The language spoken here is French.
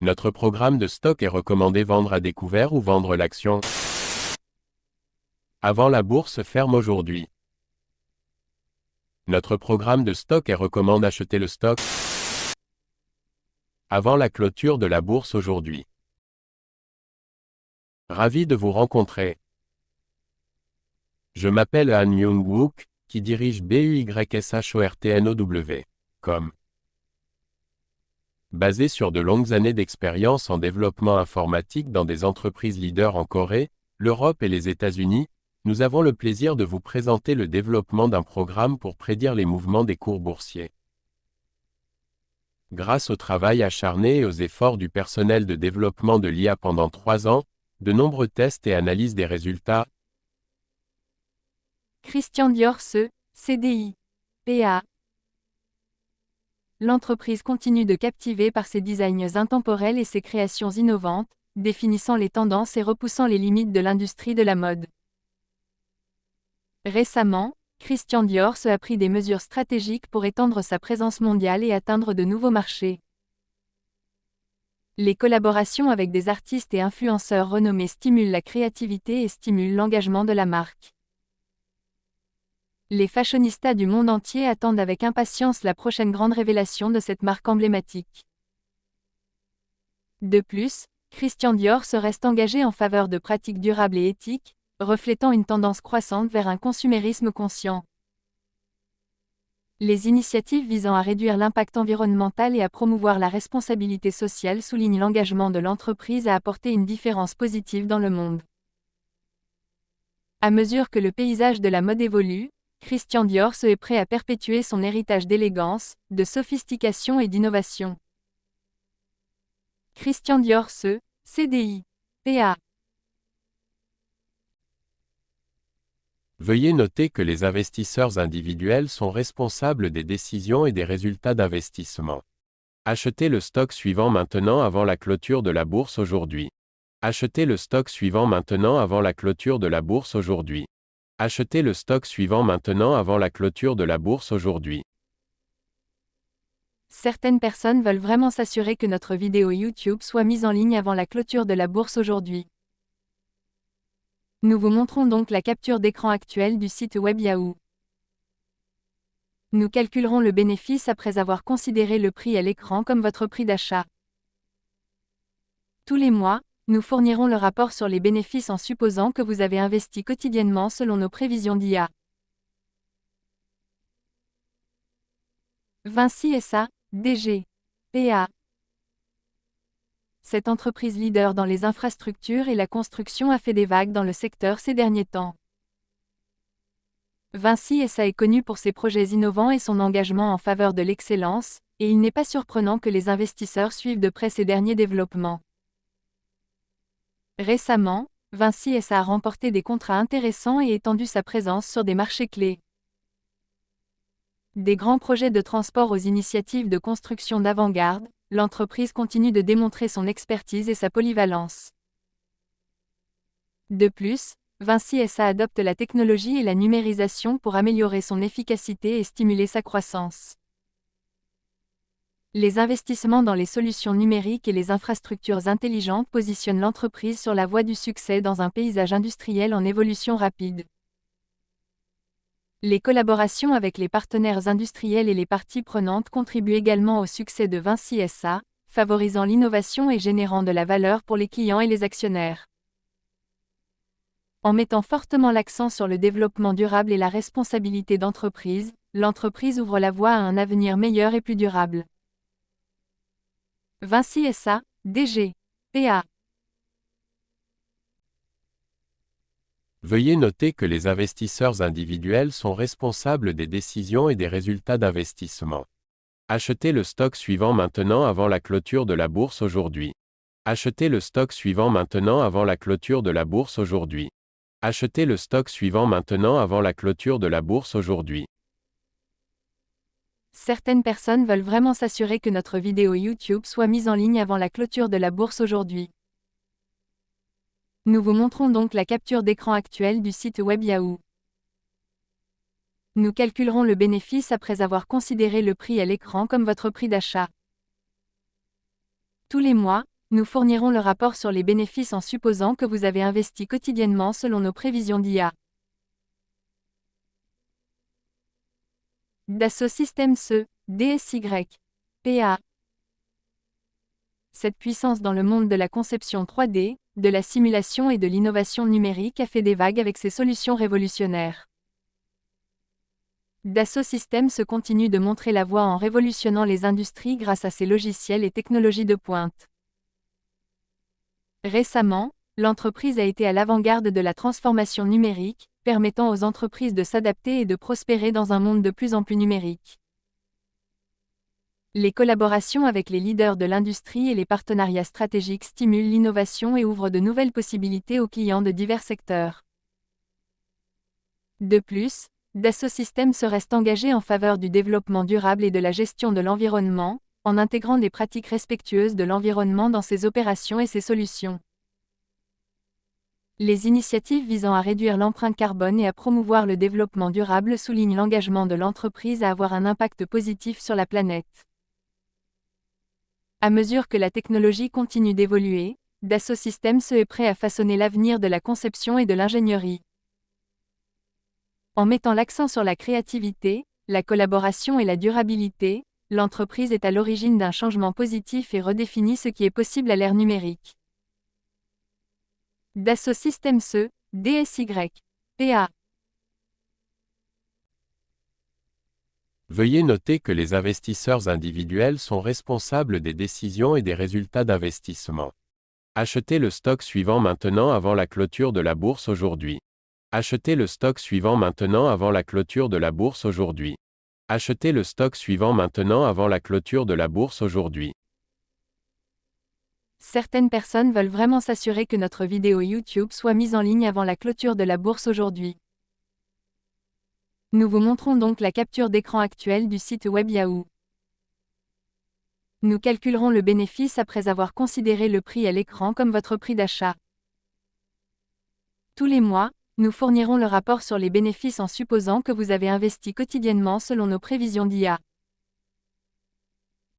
Notre programme de stock est recommandé vendre à découvert ou vendre l'action. Avant la bourse ferme aujourd'hui. Notre programme de stock est recommande acheter le stock. Avant la clôture de la bourse aujourd'hui. Ravi de vous rencontrer. Je m'appelle Han Myung-wook, qui dirige BUYSHORTNOW.com. Basé sur de longues années d'expérience en développement informatique dans des entreprises leaders en Corée, l'Europe et les États-Unis, nous avons le plaisir de vous présenter le développement d'un programme pour prédire les mouvements des cours boursiers. Grâce au travail acharné et aux efforts du personnel de développement de l'IA pendant 3 ans, de nombreux tests et analyses des résultats. Christian Dior CDI, PA. L'entreprise continue de captiver par ses designs intemporels et ses créations innovantes, définissant les tendances et repoussant les limites de l'industrie de la mode. Récemment, Christian Dior a pris des mesures stratégiques pour étendre sa présence mondiale et atteindre de nouveaux marchés. Les collaborations avec des artistes et influenceurs renommés stimulent la créativité et stimulent l'engagement de la marque. Les fashionistas du monde entier attendent avec impatience la prochaine grande révélation de cette marque emblématique. De plus, Christian Dior reste engagé en faveur de pratiques durables et éthiques, reflétant une tendance croissante vers un consumérisme conscient. Les initiatives visant à réduire l'impact environnemental et à promouvoir la responsabilité sociale soulignent l'engagement de l'entreprise à apporter une différence positive dans le monde. À mesure que le paysage de la mode évolue, Christian Dior est prêt à perpétuer son héritage d'élégance, de sophistication et d'innovation. Christian Dior CDI, PA. Veuillez noter que les investisseurs individuels sont responsables des décisions et des résultats d'investissement. Achetez le stock suivant maintenant avant la clôture de la bourse aujourd'hui. Achetez le stock suivant maintenant avant la clôture de la bourse aujourd'hui. Achetez le stock suivant maintenant avant la clôture de la bourse aujourd'hui. Certaines personnes veulent vraiment s'assurer que notre vidéo YouTube soit mise en ligne avant la clôture de la bourse aujourd'hui. Nous vous montrons donc la capture d'écran actuelle du site web Yahoo. Nous calculerons le bénéfice après avoir considéré le prix à l'écran comme votre prix d'achat. Tous les mois, nous fournirons le rapport sur les bénéfices en supposant que vous avez investi quotidiennement selon nos prévisions d'IA. Vinci SA, DG, PA. Cette entreprise leader dans les infrastructures et la construction a fait des vagues dans le secteur ces derniers temps. Vinci SA est connu pour ses projets innovants et son engagement en faveur de l'excellence, et il n'est pas surprenant que les investisseurs suivent de près ces derniers développements. Récemment, Vinci SA a remporté des contrats intéressants et étendu sa présence sur des marchés clés. Des grands projets de transport aux initiatives de construction d'avant-garde, l'entreprise continue de démontrer son expertise et sa polyvalence. De plus, Vinci SA adopte la technologie et la numérisation pour améliorer son efficacité et stimuler sa croissance. Les investissements dans les solutions numériques et les infrastructures intelligentes positionnent l'entreprise sur la voie du succès dans un paysage industriel en évolution rapide. Les collaborations avec les partenaires industriels et les parties prenantes contribuent également au succès de Vinci SA, favorisant l'innovation et générant de la valeur pour les clients et les actionnaires. En mettant fortement l'accent sur le développement durable et la responsabilité d'entreprise, l'entreprise ouvre la voie à un avenir meilleur et plus durable. Vinci SA, DG, PA. Veuillez noter que les investisseurs individuels sont responsables des décisions et des résultats d'investissement. Achetez le stock suivant maintenant avant la clôture de la bourse aujourd'hui. Achetez le stock suivant maintenant avant la clôture de la bourse aujourd'hui. Achetez le stock suivant maintenant avant la clôture de la bourse aujourd'hui. Certaines personnes veulent vraiment s'assurer que notre vidéo YouTube soit mise en ligne avant la clôture de la bourse aujourd'hui. Nous vous montrons donc la capture d'écran actuelle du site web Yahoo. Nous calculerons le bénéfice après avoir considéré le prix à l'écran comme votre prix d'achat. Tous les mois, nous fournirons le rapport sur les bénéfices en supposant que vous avez investi quotidiennement selon nos prévisions d'IA. Dassault Systèmes E, DSY, PA. Cette puissance dans le monde de la conception 3D, de la simulation et de l'innovation numérique a fait des vagues avec ses solutions révolutionnaires. Dassault Systèmes continue de montrer la voie en révolutionnant les industries grâce à ses logiciels et technologies de pointe. Récemment, l'entreprise a été à l'avant-garde de la transformation numérique, permettant aux entreprises de s'adapter et de prospérer dans un monde de plus en plus numérique. Les collaborations avec les leaders de l'industrie et les partenariats stratégiques stimulent l'innovation et ouvrent de nouvelles possibilités aux clients de divers secteurs. De plus, Dassault Systèmes reste engagé en faveur du développement durable et de la gestion de l'environnement, en intégrant des pratiques respectueuses de l'environnement dans ses opérations et ses solutions. Les initiatives visant à réduire l'empreinte carbone et à promouvoir le développement durable soulignent l'engagement de l'entreprise à avoir un impact positif sur la planète. À mesure que la technologie continue d'évoluer, Dassault Systèmes est prêt à façonner l'avenir de la conception et de l'ingénierie. En mettant l'accent sur la créativité, la collaboration et la durabilité, l'entreprise est à l'origine d'un changement positif et redéfinit ce qui est possible à l'ère numérique. Dassault Systèmes E, DSY, PA. Veuillez noter que les investisseurs individuels sont responsables des décisions et des résultats d'investissement. Achetez le stock suivant maintenant avant la clôture de la bourse aujourd'hui. Achetez le stock suivant maintenant avant la clôture de la bourse aujourd'hui. Achetez le stock suivant maintenant avant la clôture de la bourse aujourd'hui. Certaines personnes veulent vraiment s'assurer que notre vidéo YouTube soit mise en ligne avant la clôture de la bourse aujourd'hui. Nous vous montrons donc la capture d'écran actuelle du site web Yahoo. Nous calculerons le bénéfice après avoir considéré le prix à l'écran comme votre prix d'achat. Tous les mois, nous fournirons le rapport sur les bénéfices en supposant que vous avez investi quotidiennement selon nos prévisions d'IA.